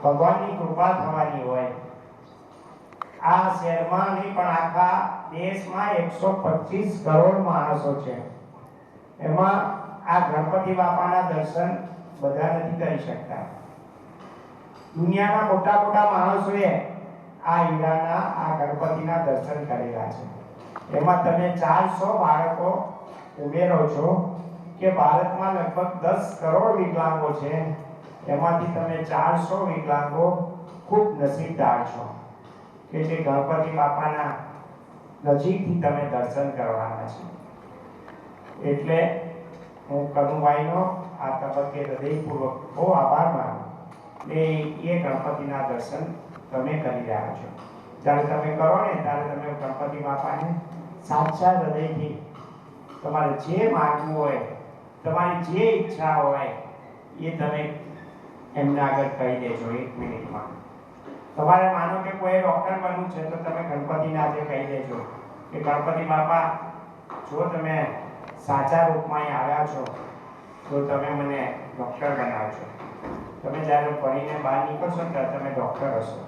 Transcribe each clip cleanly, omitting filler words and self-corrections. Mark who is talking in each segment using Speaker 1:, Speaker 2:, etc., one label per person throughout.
Speaker 1: ભગવાનની કૃપા થવાની હોય। આ શહેરમાં નહીં પણ આખા દેશમાં 125 કરોડ માણસો છે, એમાં આ ગણપતિ બાપાના દર્શન બધા નથી કરી શકતા। દુનિયાના મોટા મોટા માણસોએ આ હીરાના આ ગણપતિના દર્શન કરેલા છે। એમાં તમે 400 બાળકો ઉમેરો છો કે ભારતમાં લગભગ 10 કરોડ વિકલાંગો છે, એમાંથી તમે 400 વિકલાંગો ખૂબ નસીબદાર છો કે જે ગણપતિ બાપાના નજીકથી તમે દર્શન કરવાના છે। એટલે હું કનુભાઈનો આ તબક્કે હૃદયપૂર્વક બહુ આભાર માનું કે એ ગણપતિના દર્શન તમે કરી રહ્યા છો। જ્યારે તમે કરો ને ત્યારે તમે ગણપતિ બાપાને સાચા હૃદયથી તમારે જે માગવું હોય, તમારી જે ઈચ્છા હોય એ તમે એમના આગળ કહી દેજો 1 મિનિટમાં। તમારે માનો કે કોઈ ડૉક્ટર બનવું છે તો તમે ગણપતિને આજે કહી દેજો કે ગણપતિ બાપા, જો તમે સાચા રૂપમાં આવ્યા છો તો તમે મને ડૉક્ટર બનાવજો। તમે જ્યારે ભણીને બહાર નીકળશો ત્યારે તમે ડૉક્ટર હશો।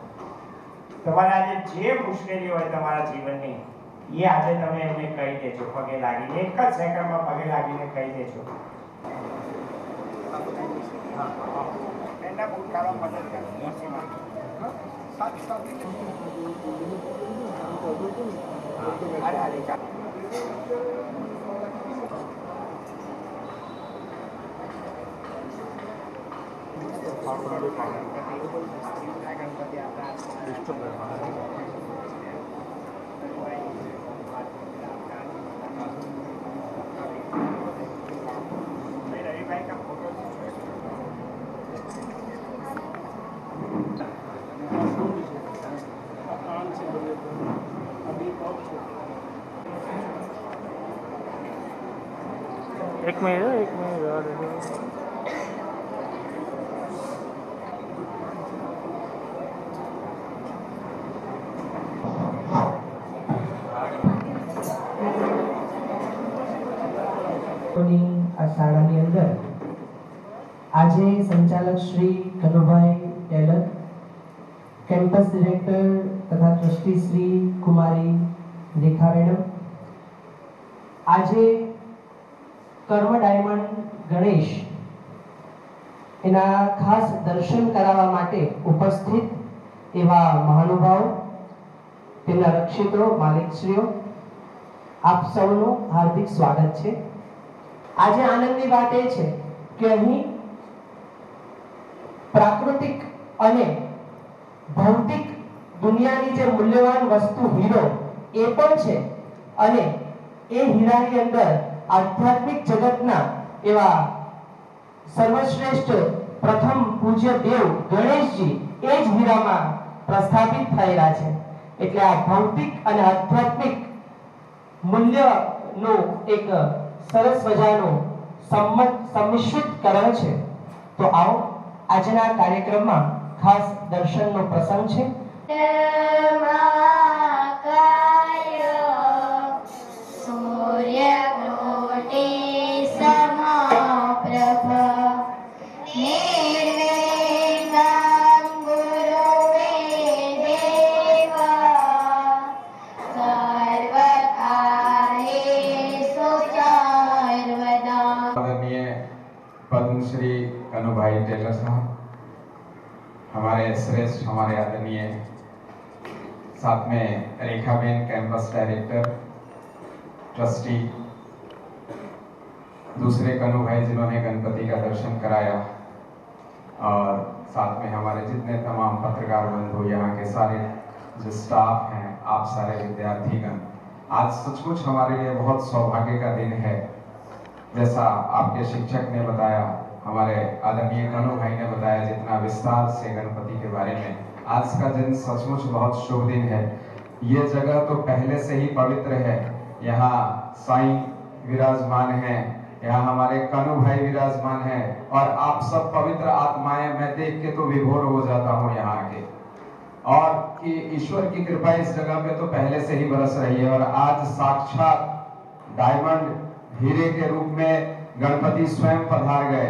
Speaker 1: તમારે આજે જે મુશ્કેલી હોય તમારા જીવનની એ આજે તમે એમને કહી દેજો, પગે લાગીને 1 જ સેકન્ડમાં પગે લાગીને કહી દેજો। એના ભૂતકાળમાં મદદ કરો।
Speaker 2: एक मिनट
Speaker 3: આ શાળાની અંદર આજે સંચાલક શ્રી કનુભાઈ ટેલર, કેમ્પસ ડિરેક્ટર તથા ટ્રસ્ટી શ્રી કુમારી રેખા મેડમ, આજે કર્મ ડાયમંડ ગણેશ એના ખાસ દર્શન કરાવવા માટે ઉપસ્થિત એવા મહાનુભાવ, તેમના રક્ષિતો, માલિકશ્રીઓ, આપ સૌનું હાર્દિક સ્વાગત છે। આજે આનંદની વાત એ છે કે અહીં પ્રાકૃતિક અને ભૌતિક દુનિયાની જે મૂલ્યવાન વસ્તુ હીરો એ પણ છે, અને એ હીરાની અંદર આધ્યાત્મિક જગતના એવા સર્વશ્રેષ્ઠ પ્રથમ પૂજ્ય દેવ ગણેશજી એ જ હીરામાં પ્રસ્થાપિત થયેલા છે। એટલે આ ભૌતિક અને આધ્યાત્મિક મૂલ્યનો એક સરસ મજાનો સંમિશ્રિતકરણ છે। તો આવો આજના કાર્યક્રમમાં ખાસ દર્શનનો પ્રસંગ છે।
Speaker 4: पद्मश्री कनुभाई टेलर साहब, हमारे श्रेष्ठ, हमारे आदरणीय, साथ में रेखा बेन कैंपस डायरेक्टर, ट्रस्टी, दूसरे कनु भाई जिन्होंने गणपति का दर्शन कराया, और साथ में हमारे जितने तमाम पत्रकार बंधु, यहाँ के सारे जो स्टाफ हैं, आप सारे विद्यार्थीगण, आज सचमुच हमारे लिए बहुत सौभाग्य का दिन है। जैसा आपके शिक्षक ने बताया, हमारे आदरणीय कनु भाई ने बताया जितना विस्तार से गणपति के बारे में, आज का दिन सचमुच बहुत शुभ दिन है। ये जगह तो पहले से ही पवित्र है। यहाँ साईं विराजमान हैं, यहाँ हमारे कनु भाई विराजमान हैं, और आप सब पवित्र आत्माएं, मैं देख के तो विभोर हो जाता हूँ यहाँ आके, और कि ईश्वर की कृपा इस जगह पे तो पहले से ही बरस रही है। और आज साक्षात डायमंड हीरे के रूप में गणपति स्वयं पधार गए।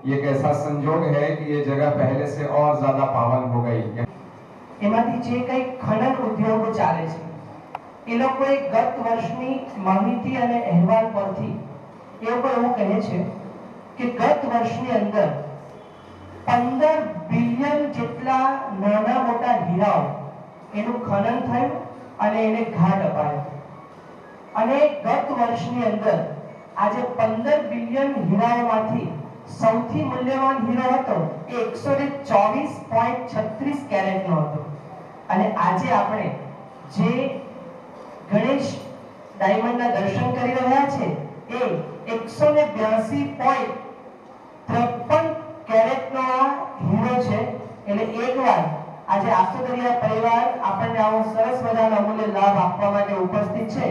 Speaker 4: ये एक ऐसा संजोग है कि ये जगह पहले से और ज्यादा पावन हो गई।
Speaker 3: એમાંથી જે કંઈ ખનન ઉદ્યોગો ચાલે છે એ લોકોએ ગત વર્ષની માહિતી અને અહેવાલ પરથી એ લોકો એવું કહે છે કે ગત વર્ષની અંદર 15 બિલિયન જેટલા નાના મોટા હીરાઓ એનું ખનન થયું અને એને ઘાટ અપાયો અને ગત વર્ષની અંદર આજે 15 બિલિયન હીરાઓમાંથી સૌથી મૂલ્યવાન હીરો હતો એ 124.36 કેરેટનો હતો અને આજે આપણે જે ગણેશ ડાયમંડના દર્શન કરી રહ્યા છે એ 182.53 કેરેટનો આ હીરો છે એટલે એકવાર આજે આસોદરિયા પરિવાર આપણને આવો સરસ મજાનો અમૂલ્ય લાભ આપવા માટે ઉપસ્થિત છે।